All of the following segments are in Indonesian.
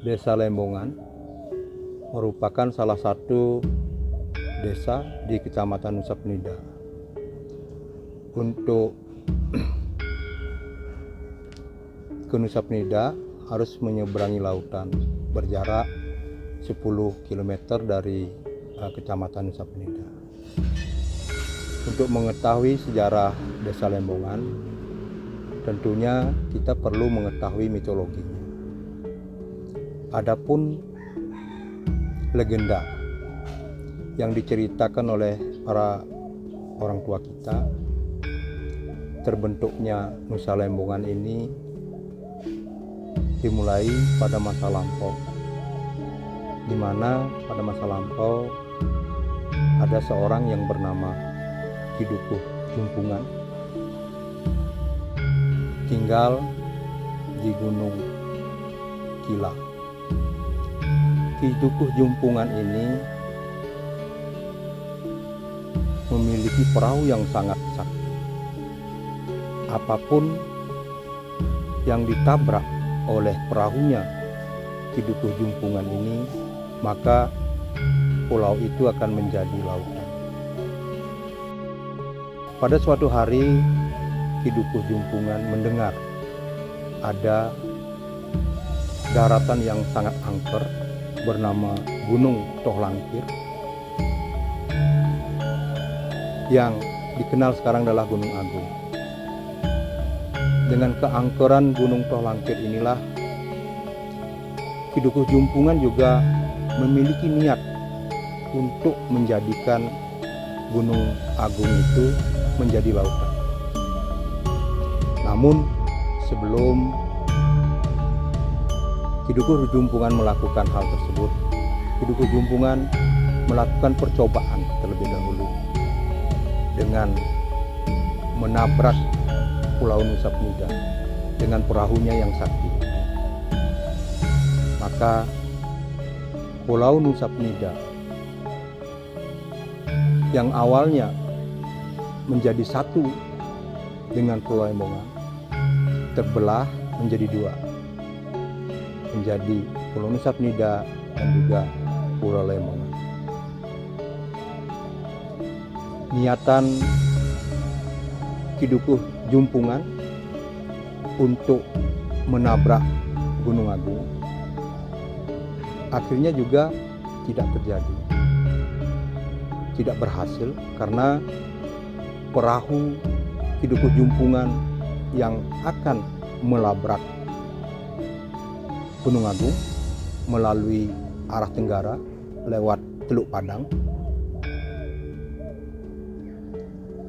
Desa Lembongan merupakan salah satu desa di Kecamatan Nusa Penida. Untuk ke Nusa Penida harus menyeberangi lautan berjarak 10 km dari Kecamatan Nusa Penida. Untuk mengetahui sejarah Desa Lembongan, tentunya kita perlu mengetahui mitologinya. Adapun legenda yang diceritakan oleh para orang tua kita, terbentuknya Nusa Lembongan ini dimulai pada masa lampau, di mana pada masa lampau ada seorang yang bernama Ki Dukuh Jumpungan tinggal di Gunung Kila. Ki Dukuh Jumpungan ini memiliki perahu yang sangat sakti. Apapun yang ditabrak oleh perahunya Ki Dukuh Jumpungan ini, maka pulau itu akan menjadi lautan. Pada suatu hari, Ki Dukuh Jumpungan mendengar ada daratan yang sangat angker bernama Gunung Tohlangkir, yang dikenal sekarang adalah Gunung Agung. Dengan keangkeran Gunung Tohlangkir inilah Ki Dukuh Jumpungan juga memiliki niat untuk menjadikan Gunung Agung itu menjadi lautan. Namun sebelum Ki Dukuh Jumpungan melakukan hal tersebut, Ki Dukuh Jumpungan melakukan percobaan terlebih dahulu dengan menabrak Pulau Nusa Penida dengan perahunya yang sakti. Maka Pulau Nusa Penida yang awalnya menjadi satu dengan Pulau Lembongan terbelah menjadi dua, menjadi Pulau Nusa Penida dan juga Pulau Lembongan. Niatan Ki Dukuh Jumpungan untuk menabrak Gunung Agung akhirnya juga tidak terjadi, tidak berhasil, karena perahu Ki Dukuh Jumpungan yang akan melabrak Gunung Agung melalui arah tenggara lewat Teluk Padang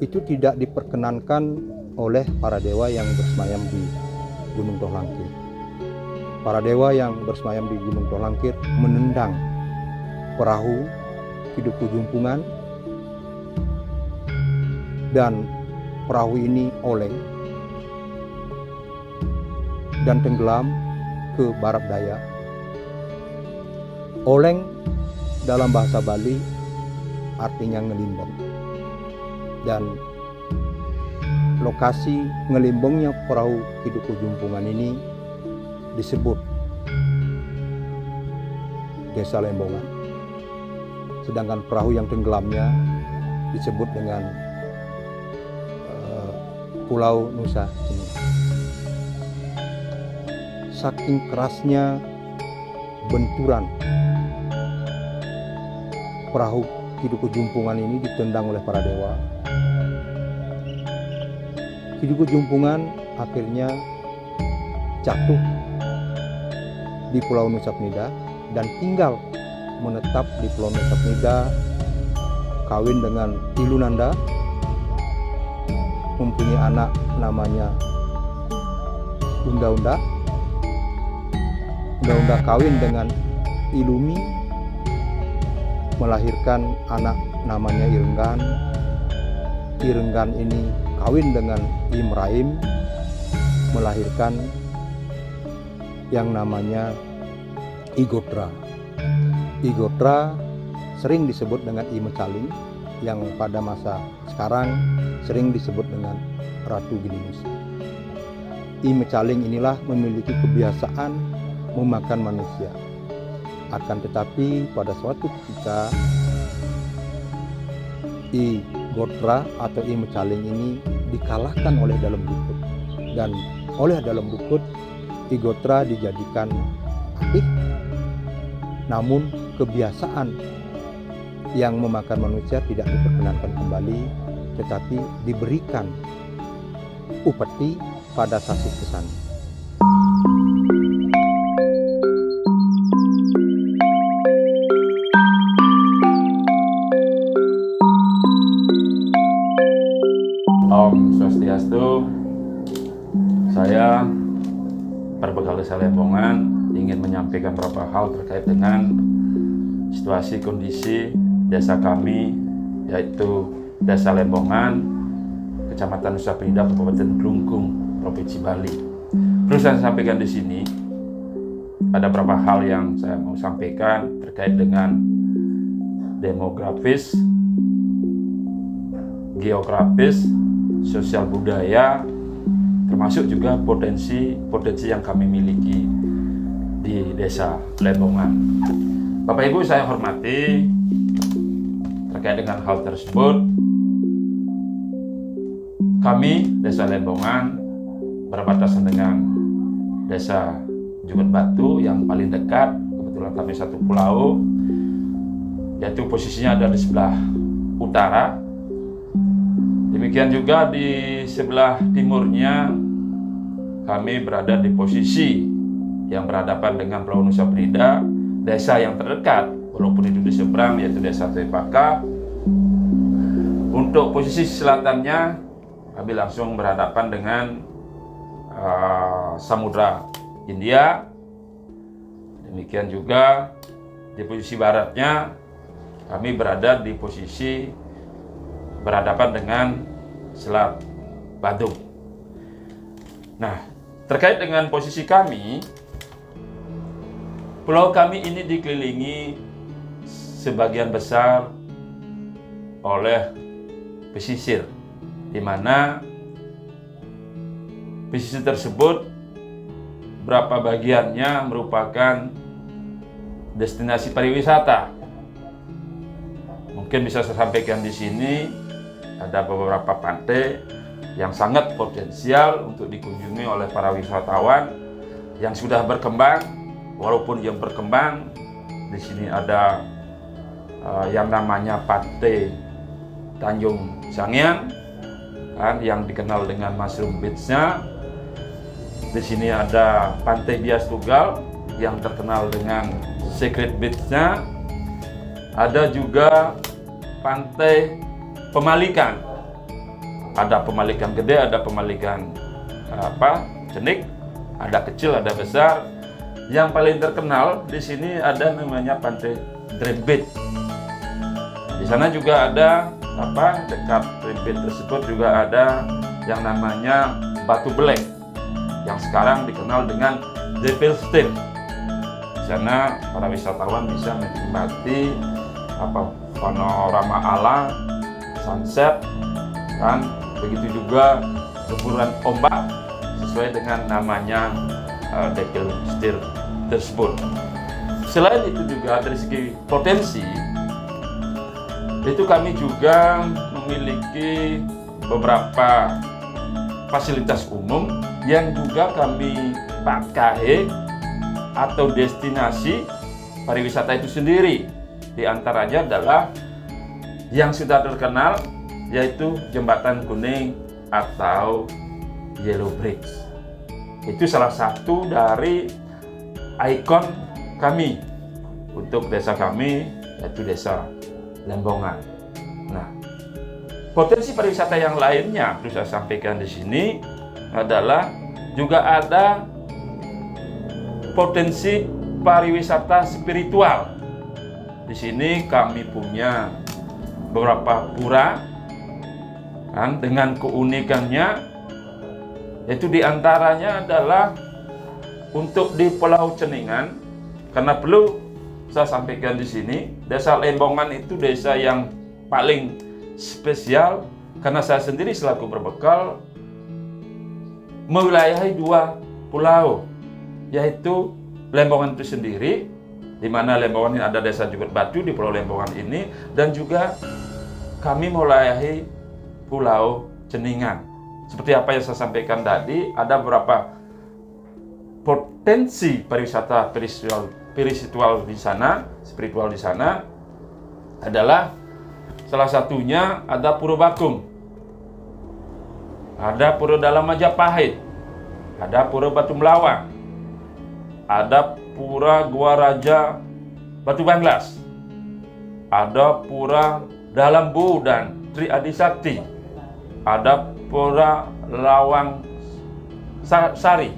itu tidak diperkenankan oleh para dewa yang bersemayam di Gunung Tohlangkir. Para dewa yang bersemayam di Gunung Tohlangkir menendang perahu Ki Dukuh Jumpungan dan perahu ini oleng dan tenggelam ke barat daya. Oleng dalam bahasa Bali artinya ngelimbong, dan lokasi ngelimbongnya perahu Ki Dukuh Jumpungan ini disebut Desa Lembongan, sedangkan perahu yang tenggelamnya disebut dengan Pulau Nusa Penida. Saking kerasnya benturan perahu Ki Dukuh Jumpungan ini ditendang oleh para dewa, Ki Dukuh Jumpungan akhirnya jatuh di Pulau Nusa Penida dan tinggal menetap di Pulau Nusa Penida, kawin dengan Ilunanda, mempunyai anak namanya Unda-Unda. Unda-Unda kawin dengan Ilumi, melahirkan anak namanya Irenggan. Irenggan ini kawin dengan Imraim, melahirkan yang namanya Igotra. Igotra sering disebut dengan I Mecaling, yang pada masa sekarang sering disebut dengan Ratu Gilinusa. I Mecaling inilah memiliki kebiasaan memakan manusia. Akan tetapi pada suatu ketika I Gotra atau I Mecaling ini dikalahkan oleh Dalam Bukut, dan oleh Dalam Bukut I Gotra dijadikan patih. Namun kebiasaan yang memakan manusia tidak diperkenankan kembali, tetapi diberikan upeti pada Sasih Kesani. Om Swastiastu. Saya berbekal Desa Lembongan ingin menyampaikan beberapa hal terkait dengan situasi kondisi desa kami, yaitu Desa Lembongan, Kecamatan Nusa Penida, Kabupaten Kelungkung, Provinsi Bali. Perlu saya sampaikan di sini, ada beberapa hal yang saya mau sampaikan terkait dengan demografis, geografis, sosial budaya, termasuk juga potensi yang kami miliki di Desa Lembongan. Bapak Ibu saya hormati, terkait dengan hal tersebut, kami Desa Lembongan berbatasan dengan Desa Jungut Batu yang paling dekat. Kebetulan kami satu pulau, yaitu posisinya ada di sebelah utara. Demikian juga di sebelah timurnya kami berada di posisi yang berhadapan dengan Pulau Nusa Penida, desa yang terdekat walaupun itu di seberang, yaitu Desa Tepaka. Untuk posisi selatannya kami langsung berhadapan dengan Samudra Hindia. Demikian juga di posisi baratnya kami berada di posisi berhadapan dengan Selat Badung. Nah, terkait dengan posisi kami, pulau kami ini dikelilingi sebagian besar oleh pesisir, di mana pesisir tersebut berapa bagiannya merupakan destinasi pariwisata. Mungkin bisa saya sampaikan di sini, ada beberapa pantai yang sangat potensial untuk dikunjungi oleh para wisatawan yang sudah berkembang. Walaupun yang berkembang, di sini ada yang namanya Pantai Tanjung Sangiang, kan, yang dikenal dengan Mushroom Beach-nya. Di sini ada Pantai Bias Tunggal yang terkenal dengan Secret Beach-nya. Ada juga Pantai Pemalikan. Ada Pemalikan gede, ada Pemalikan cenik, ada kecil, ada besar. Yang paling terkenal di sini ada namanya Pantai Dream Beach. Di sana juga ada dekat Dream Beach tersebut juga ada yang namanya Batu Belek, yang sekarang dikenal dengan Devil Step. Di sana para wisatawan bisa menikmati panorama alam, sunset, kan, begitu juga gempuran ombak sesuai dengan namanya Devil Step tersebut. Selain itu juga dari segi potensi, itu kami juga memiliki beberapa fasilitas umum yang juga kami pakai atau destinasi pariwisata itu sendiri. Di antaranya adalah yang sudah terkenal, yaitu Jembatan Kuning atau Yellow Bridge. Itu salah satu dari ikon kami untuk desa kami, yaitu Desa Lembongan. Nah, potensi pariwisata yang lainnya perlu saya sampaikan di sini adalah juga ada potensi pariwisata spiritual. Di sini kami punya beberapa pura, kan, dengan keunikannya, yaitu diantaranya adalah untuk di Pulau Ceningan. Karena perlu saya sampaikan di sini, Desa Lembongan itu desa yang paling spesial karena saya sendiri selaku berbekal mewilayahi dua pulau, yaitu Lembongan itu sendiri, di mana Lembongan ini ada desa Jubet Batu di Pulau Lembongan ini, dan juga kami melayani Pulau Ceningan. Seperti apa yang saya sampaikan tadi, ada beberapa potensi pariwisata spiritual di sana adalah salah satunya ada Pura Bakung, ada Pura Dalam Majapahit, ada Pura Batu Melawang, ada Pura Gua Raja Batu Banglas, ada Pura Dalam Bu dan Tri Adi Sakti, ada Pura Lawang Sari,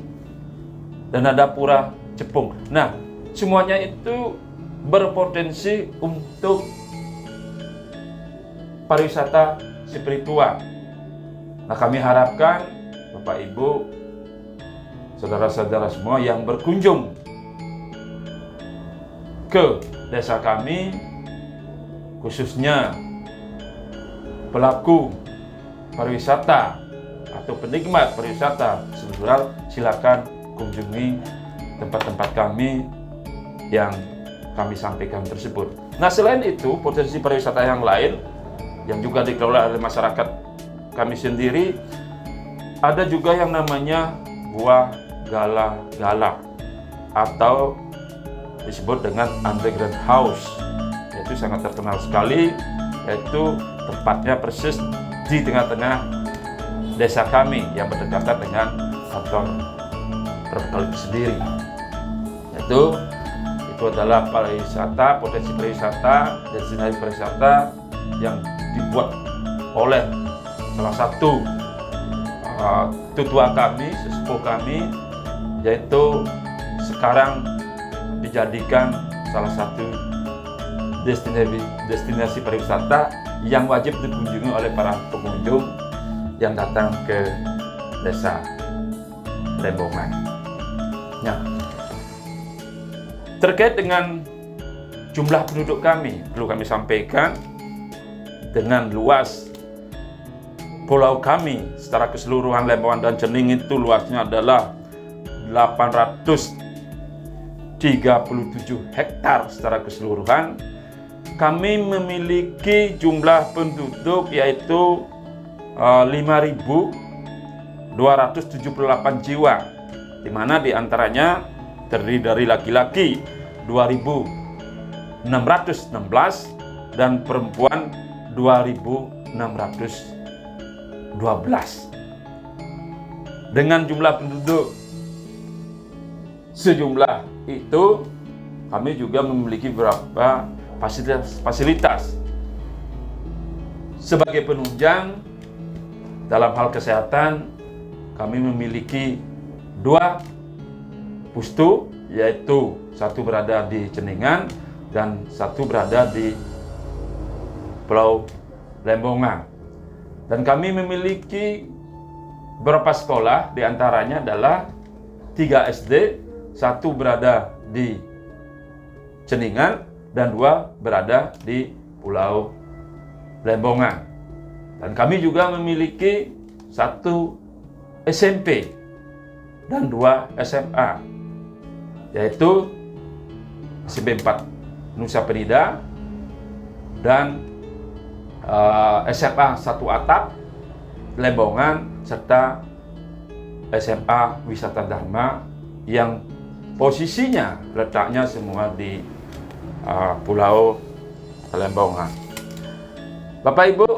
dan ada Pura Cepung. Nah, semuanya itu berpotensi untuk pariwisata spiritual. Nah, kami harapkan Bapak Ibu, saudara-saudara semua yang berkunjung ke desa kami, khususnya pelaku pariwisata atau penikmat pariwisata spiritual, silakan kunjungi tempat-tempat kami yang kami sampaikan tersebut. Nah, selain itu, potensi pariwisata yang lain yang juga dikelola oleh masyarakat kami sendiri, ada juga yang namanya Gua Gala-Gala atau disebut dengan underground house. Itu sangat terkenal sekali, yaitu tempatnya persis di tengah-tengah desa kami yang berdekatan dengan kantor perbetal itu sendiri. Itu adalah pariwisata, potensi pariwisata, destinasi pariwisata yang dibuat oleh salah satu tutua kami, sesepuh kami, yaitu sekarang dijadikan salah satu destinasi pariwisata yang wajib dikunjungi oleh para pengunjung yang datang ke desa Lembongan. Nah, terkait dengan jumlah penduduk kami, perlu kami sampaikan dengan luas pulau kami secara keseluruhan Lembongan dan Cening itu luasnya adalah 837 hektar secara keseluruhan. Kami memiliki jumlah penduduk yaitu 5.278 jiwa, di mana diantaranya terdiri dari laki-laki 2.616 dan perempuan 2.612. Dengan jumlah penduduk sejumlah itu, kami juga memiliki beberapa fasilitas sebagai penunjang dalam hal kesehatan. Kami memiliki 2 pustu, yaitu satu berada di Ceningan dan satu berada di Pulau Lembongan. Dan kami memiliki beberapa sekolah, diantaranya adalah 3 SD, 1 berada di Ceningan dan 2 berada di Pulau Lembongan. Dan kami juga memiliki 1 SMP dan 2 SMA, yaitu SMP 4 Nusa Penida dan SMA 1 Atap Lembongan, serta SMA Wisata Dharma yang posisinya letaknya semua di Pulau Lembongan. Bapak Ibu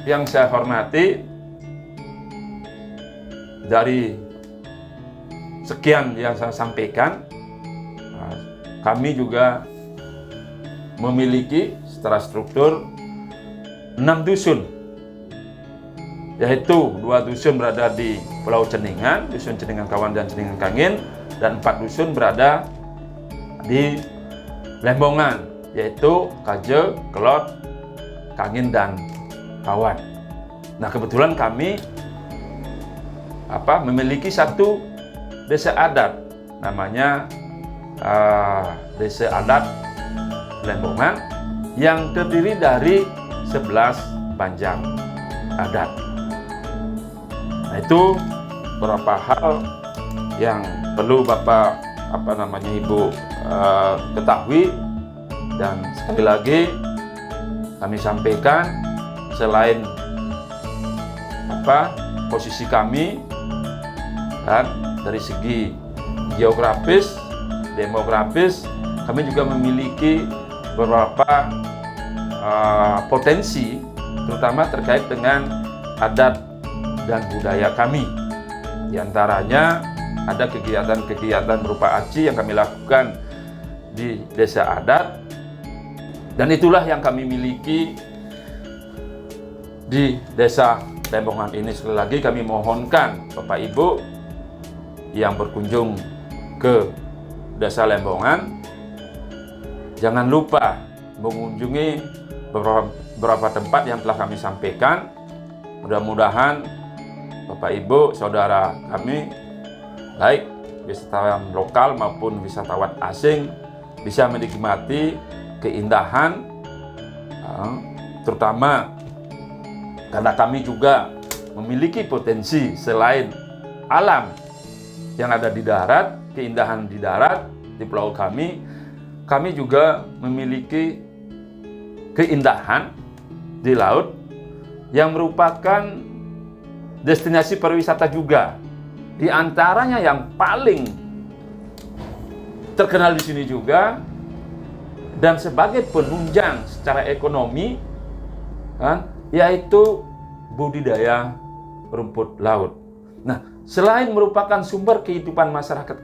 yang saya hormati, dari sekian yang saya sampaikan, kami juga memiliki secara struktur 6 dusun, yaitu 2 dusun berada di Pulau Ceningan, Dusun Ceningan Kawan dan Ceningan Kangin, dan 4 dusun berada di Lembongan, yaitu Kaje, Kelot, Kangin, dan Kawan. Nah, kebetulan kami memiliki 1 desa adat, namanya Desa Adat Lembongan, yang terdiri dari 11 banjar adat. Nah, itu beberapa hal yang perlu Bapak Ibu ketahui. Dan sekali lagi kami sampaikan, selain posisi kami dan dari segi geografis, demografis, kami juga memiliki beberapa potensi, terutama terkait dengan adat dan budaya kami. Di antaranya ada kegiatan-kegiatan berupa aci yang kami lakukan di desa adat, dan itulah yang kami miliki di desa Lembongan ini. Sekali lagi kami mohonkan Bapak Ibu yang berkunjung ke desa Lembongan, jangan lupa mengunjungi beberapa tempat yang telah kami sampaikan. Mudah-mudahan Bapak Ibu, saudara kami, baik wisatawan lokal maupun wisatawan asing, bisa menikmati keindahan, terutama karena kami juga memiliki potensi selain alam yang ada di darat, keindahan di darat, di pulau kami juga memiliki keindahan di laut yang merupakan destinasi pariwisata juga. Di antaranya yang paling terkenal di sini juga dan sebagai penunjang secara ekonomi, yaitu budidaya rumput laut. Nah, selain merupakan sumber kehidupan masyarakat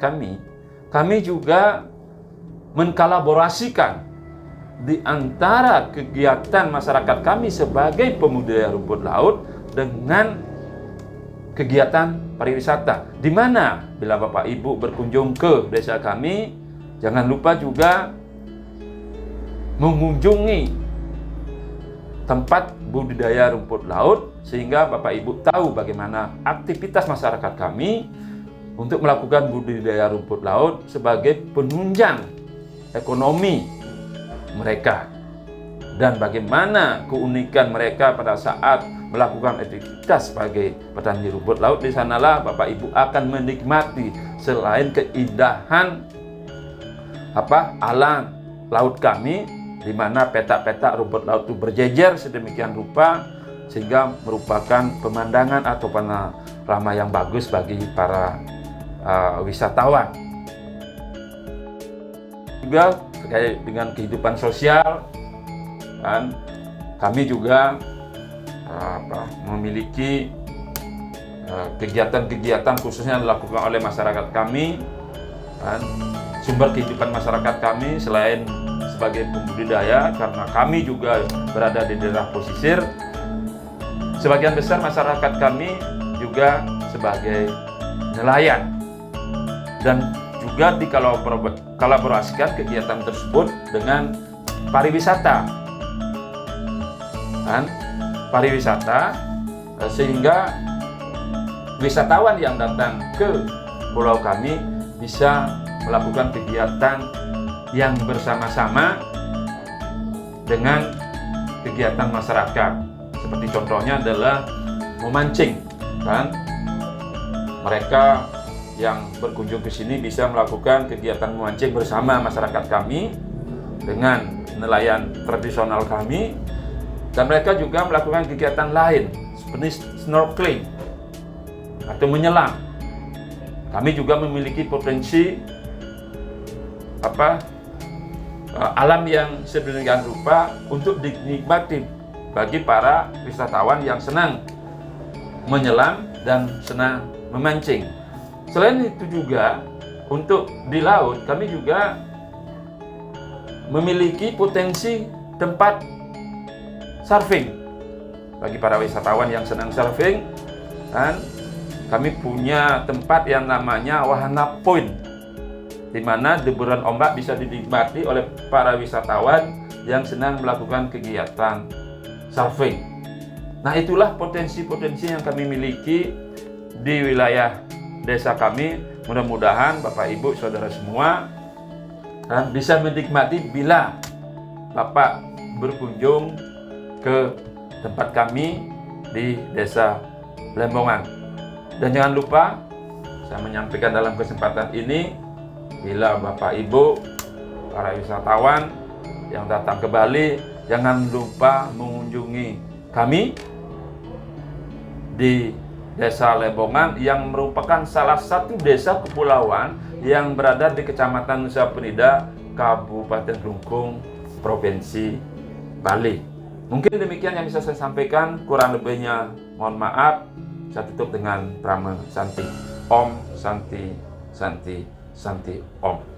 kami juga mengkolaborasikan di antara kegiatan masyarakat kami sebagai pembudidaya rumput laut dengan kegiatan pariwisata. Di mana bila Bapak Ibu berkunjung ke desa kami, jangan lupa juga mengunjungi tempat budidaya rumput laut, sehingga Bapak Ibu tahu bagaimana aktivitas masyarakat kami untuk melakukan budidaya rumput laut sebagai penunjang ekonomi mereka, dan bagaimana keunikan mereka pada saat melakukan aktivitas sebagai petani rumput laut. Di sanalah Bapak Ibu akan menikmati selain keindahan alam laut kami, di mana petak-petak rumput laut itu berjejer sedemikian rupa sehingga merupakan pemandangan atau panorama yang bagus bagi para wisatawan. Juga terkait dengan kehidupan sosial, kami juga memiliki kegiatan-kegiatan khususnya dilakukan oleh masyarakat kami. Sumber kehidupan masyarakat kami selain sebagai pembudidaya, karena kami juga berada di daerah pesisir, sebagian besar masyarakat kami juga sebagai nelayan, dan juga dikolaborasikan kegiatan tersebut dengan pariwisata, sehingga wisatawan yang datang ke pulau kami bisa melakukan kegiatan yang bersama-sama dengan kegiatan masyarakat. Seperti contohnya adalah memancing, mereka yang berkunjung ke sini bisa melakukan kegiatan memancing bersama masyarakat kami dengan nelayan tradisional kami, dan mereka juga melakukan kegiatan lain seperti snorkeling atau menyelam. Kami juga memiliki potensi alam yang sedemikian rupa untuk dinikmati bagi para wisatawan yang senang menyelam dan senang memancing. Selain itu juga untuk di laut kami juga memiliki potensi tempat surfing bagi para wisatawan yang senang surfing. Dan kami punya tempat yang namanya Wahana Point, di mana deburan ombak bisa dinikmati oleh para wisatawan yang senang melakukan kegiatan surfing. Nah, itulah potensi-potensi yang kami miliki di wilayah desa kami. Mudah-mudahan Bapak Ibu Saudara semua bisa menikmati bila Bapak berkunjung ke tempat kami di desa Lembongan. Dan jangan lupa, saya menyampaikan dalam kesempatan ini, bila Bapak Ibu, para wisatawan yang datang ke Bali, jangan lupa mengunjungi kami di Desa Lebongan yang merupakan salah satu desa kepulauan yang berada di Kecamatan Nusa Penida, Kabupaten Klungkung, Provinsi Bali. Mungkin demikian yang bisa saya sampaikan, kurang lebihnya mohon maaf. Saya tutup dengan Prama Santi. Om Santi Santi Santi Om.